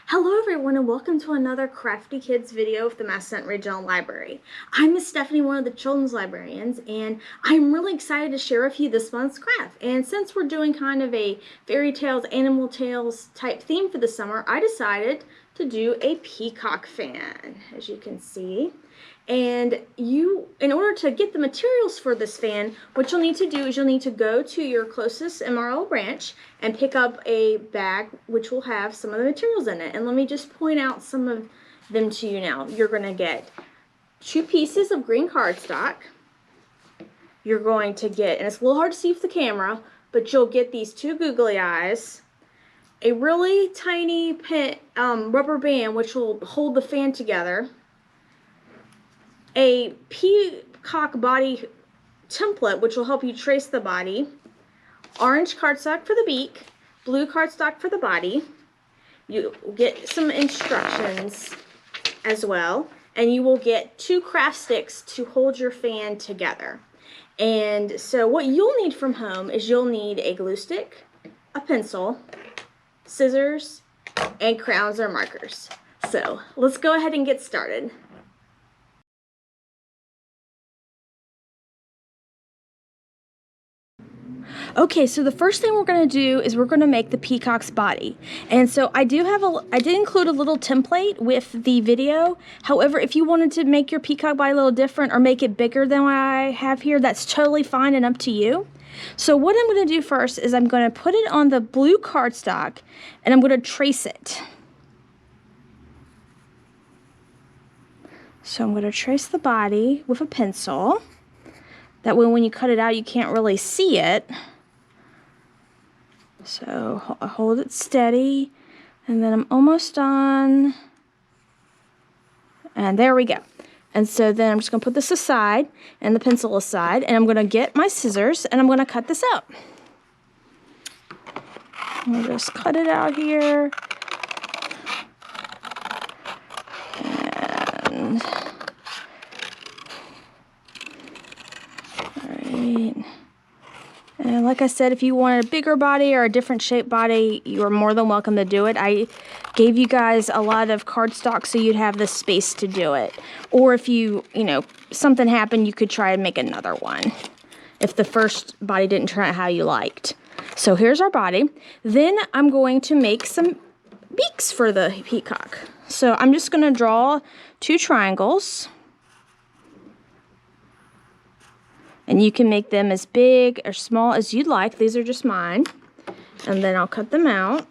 Hello everyone and welcome to another Crafty Kids video of the Massillon Regional Library. I'm Miss Stephanie, one of the children's librarians, and I'm really excited to share with you this month's craft. And since we're doing kind of a fairy tales, animal tales type theme for the summer, I decided to do a peacock fan, as you can see. And in order to get the materials for this fan, what you'll need to do is you'll need to go to your closest MRL branch and pick up a bag which will have some of the materials in it. And let me just point out some of them to you now. You're going to get 2 pieces of green cardstock. You're going to get, and it's a little hard to see with the camera, but you'll get these 2 googly eyes, a really tiny rubber band which will hold the fan together, a peacock body template which will help you trace the body, orange cardstock for the beak, blue cardstock for the body. You get some instructions as well, and you will get 2 craft sticks to hold your fan together. And so what you'll need from home is you'll need a glue stick, a pencil, scissors, and crayons or markers. So let's go ahead and get started. Okay, so the first thing we're going to do is we're going to make the peacock's body. And so I did include a little template with the video. However, if you wanted to make your peacock body a little different or make it bigger than what I have here, that's totally fine and up to you. So what I'm going to do first is I'm going to put it on the blue cardstock and I'm going to trace it. So I'm going to trace the body with a pencil. That way when you cut it out you can't really see it. So hold it steady, and then I'm almost done, and there we go. And so then I'm just going to put this aside and the pencil aside, and I'm going to get my scissors and I'm going to cut this out. I'll just cut it out here, and alright. And like I said, if you wanted a bigger body or a different shaped body, you are more than welcome to do it. I gave you guys a lot of cardstock so you'd have the space to do it. Or if something happened, you could try and make another one if the first body didn't turn out how you liked. So here's our body. Then I'm going to make some beaks for the peacock. So I'm just going to draw 2 triangles. And you can make them as big or small as you'd like. These are just mine. And then I'll cut them out.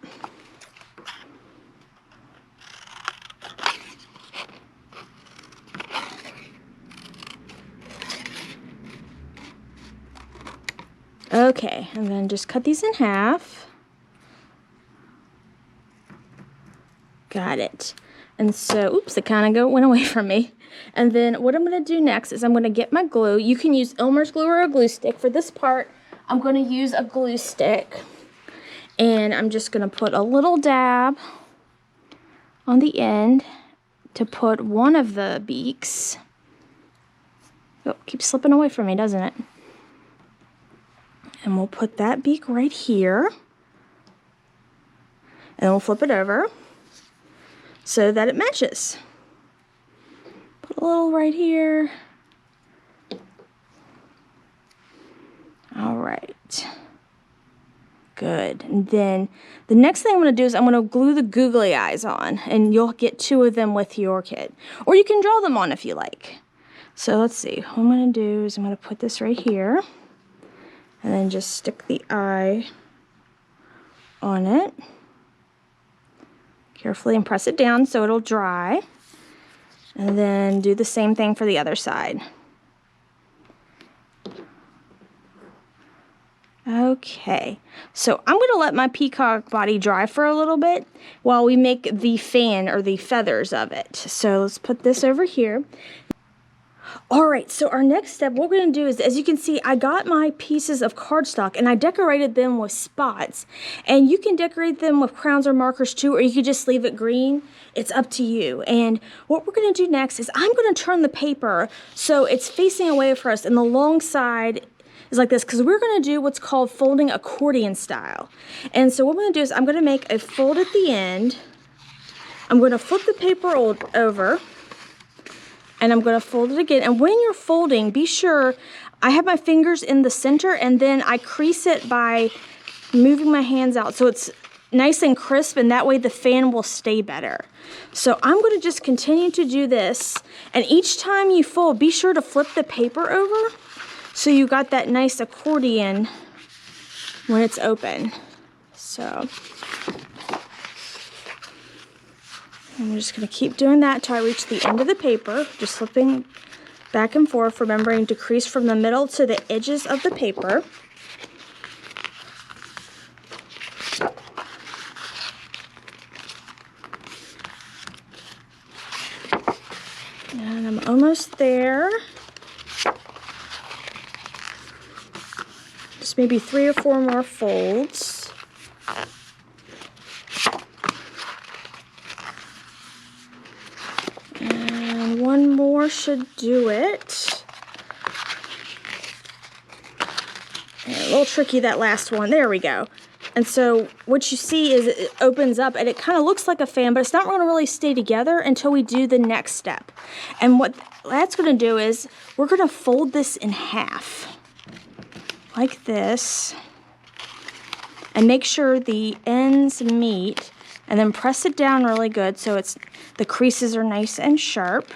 Okay, and then just cut these in half. Got it. And so, oops, it kind of went away from me. And then what I'm going to do next is I'm going to get my glue. You can use Elmer's glue or a glue stick. For this part, I'm going to use a glue stick. And I'm just going to put a little dab on the end to put one of the beaks. Oh, keeps slipping away from me, doesn't it? And we'll put that beak right here. And we'll flip it over so that it matches. Put a little right here. All right. Good. And then the next thing I'm going to do is I'm going to glue the googly eyes on, and you'll get 2 of them with your kit. Or you can draw them on if you like. So let's see. What I'm going to do is I'm going to put this right here, and then just stick the eye on it. Carefully and press it down so it'll dry. And then do the same thing for the other side. Okay, so I'm going to let my peacock body dry for a little bit while we make the fan or the feathers of it. So let's put this over here. Alright, so our next step, what we're going to do is, as you can see, I got my pieces of cardstock and I decorated them with spots. And you can decorate them with crayons or markers too, or you could just leave it green. It's up to you. And what we're going to do next is I'm going to turn the paper so it's facing away from us and the long side is like this, because we're going to do what's called folding accordion style. And so what I'm going to do is I'm going to make a fold at the end. I'm going to flip the paper over, and I'm going to fold it again. And when you're folding, be sure I have my fingers in the center, and then I crease it by moving my hands out so it's nice and crisp, and that way the fan will stay better. So I'm going to just continue to do this, and each time you fold, be sure to flip the paper over so you got that nice accordion when it's open. So I'm just going to keep doing that until I reach the end of the paper, just flipping back and forth, remembering to crease from the middle to the edges of the paper. And I'm almost there. Just maybe 3 or 4 more folds. And one more should do it. And a little tricky, that last one. There we go. And so what you see is it opens up, and it kind of looks like a fan, but it's not going to really stay together until we do the next step. And what that's going to do is we're going to fold this in half, like this, and make sure the ends meet, and then press it down really good so the creases are nice and sharp.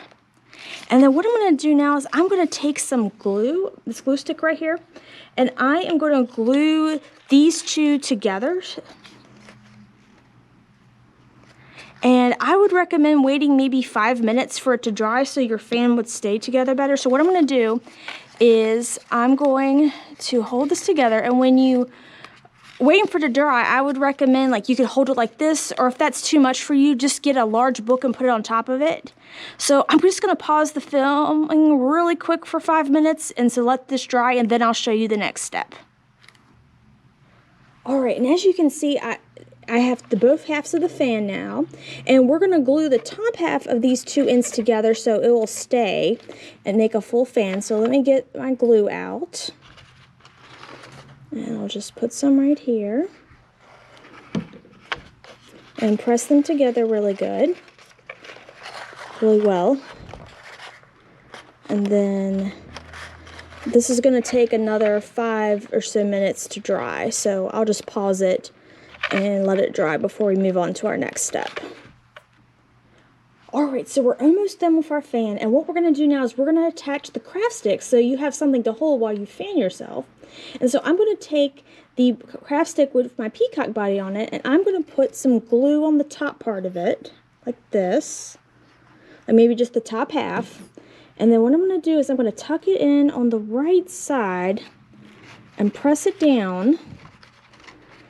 And then what I'm going to do now is I'm going to take some glue, this glue stick right here, and I am going to glue these two together. And I would recommend waiting maybe 5 minutes for it to dry so your fan would stay together better. So what I'm going to do is I'm going to hold this together, and when you waiting for it to dry, I would recommend, like, you could hold it like this, or if that's too much for you, just get a large book and put it on top of it. So I'm just going to pause the filming really quick for 5 minutes, and so let this dry, and then I'll show you the next step. Alright, and as you can see, I have both halves of the fan now, and we're going to glue the top half of these two ends together so it will stay and make a full fan. So let me get my glue out. And I'll just put some right here and press them together really good, really well. And then this is going to take another 5 or so minutes to dry, so I'll just pause it and let it dry before we move on to our next step. Alright, so we're almost done with our fan, and what we're going to do now is we're going to attach the craft stick so you have something to hold while you fan yourself. And so I'm going to take the craft stick with my peacock body on it, and I'm going to put some glue on the top part of it, like this, and maybe just the top half. And then what I'm going to do is I'm going to tuck it in on the right side and press it down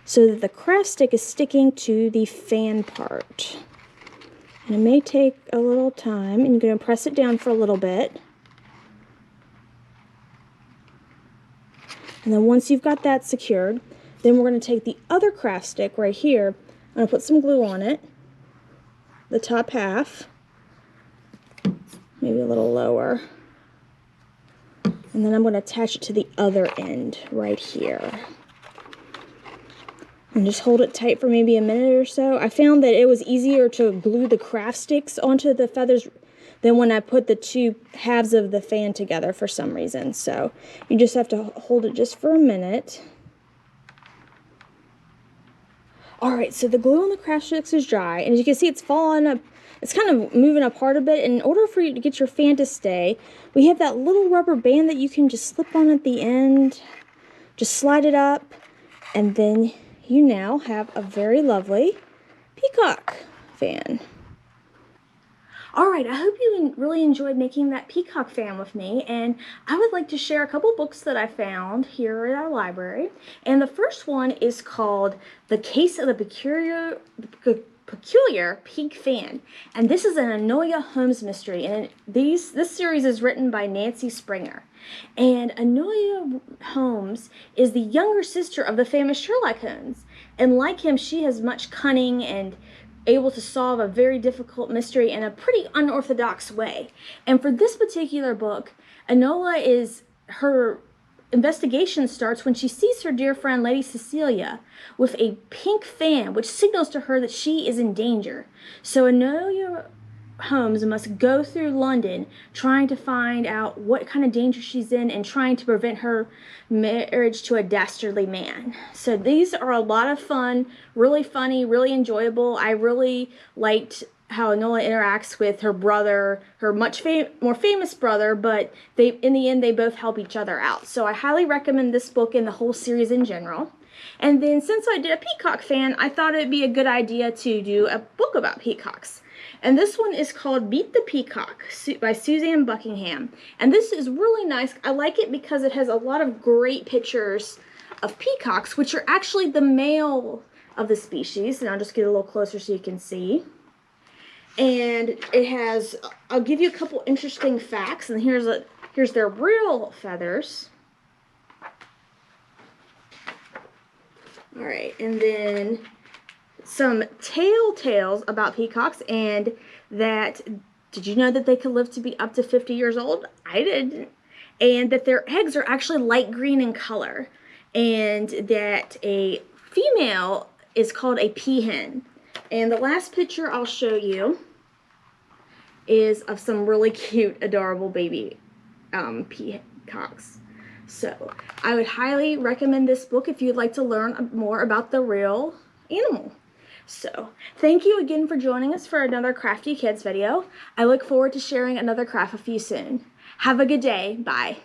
so that the craft stick is sticking to the fan part. And it may take a little time, and you're going to press it down for a little bit. And then once you've got that secured, then we're going to take the other craft stick right here. I'm going to put some glue on it, the top half, maybe a little lower. And then I'm going to attach it to the other end right here. And just hold it tight for maybe a minute or so. I found that it was easier to glue the craft sticks onto the feathers than when I put the two halves of the fan together for some reason. So you just have to hold it just for a minute. Alright, so the glue on the craft sticks is dry, and as you can see, it's falling up. It's kind of moving apart a bit. In order for you to get your fan to stay, we have that little rubber band that you can just slip on at the end. Just slide it up, and then you now have a very lovely peacock fan. Alright, I hope you really enjoyed making that peacock fan with me, and I would like to share a couple books that I found here at our library. And the first one is called The Case of the Peculiar Pink Fan, and this is an Enola Holmes mystery, and this series is written by Nancy Springer. And Enola Holmes is the younger sister of the famous Sherlock Holmes, and like him, she has much cunning and able to solve a very difficult mystery in a pretty unorthodox way. And for this particular book, Enola is her investigation starts when she sees her dear friend Lady Cecilia with a pink fan, which signals to her that she is in danger. So Enola Holmes must go through London trying to find out what kind of danger she's in and trying to prevent her marriage to a dastardly man. So these are a lot of fun, really funny, really enjoyable. I really liked how Enola interacts with her brother, her much more famous brother, but in the end they both help each other out. So I highly recommend this book and the whole series in general. And then since I did a Peacock fan, I thought it'd be a good idea to do a book about peacocks. And this one is called Beat the Peacock by Suzanne Buckingham. And this is really nice. I like it because it has a lot of great pictures of peacocks, which are actually the male of the species. And I'll just get a little closer so you can see. And it has, I'll give you a couple interesting facts. And here's their real feathers. All right, and then some tales about peacocks, and that, did you know that they could live to be up to 50 years old? I didn't. And that their eggs are actually light green in color, and that a female is called a peahen. And the last picture I'll show you is of some really cute, adorable baby peacocks. So I would highly recommend this book if you'd like to learn more about the real animal. So thank you again for joining us for another Crafty Kids video. I look forward to sharing another craft with you soon. Have a good day. Bye.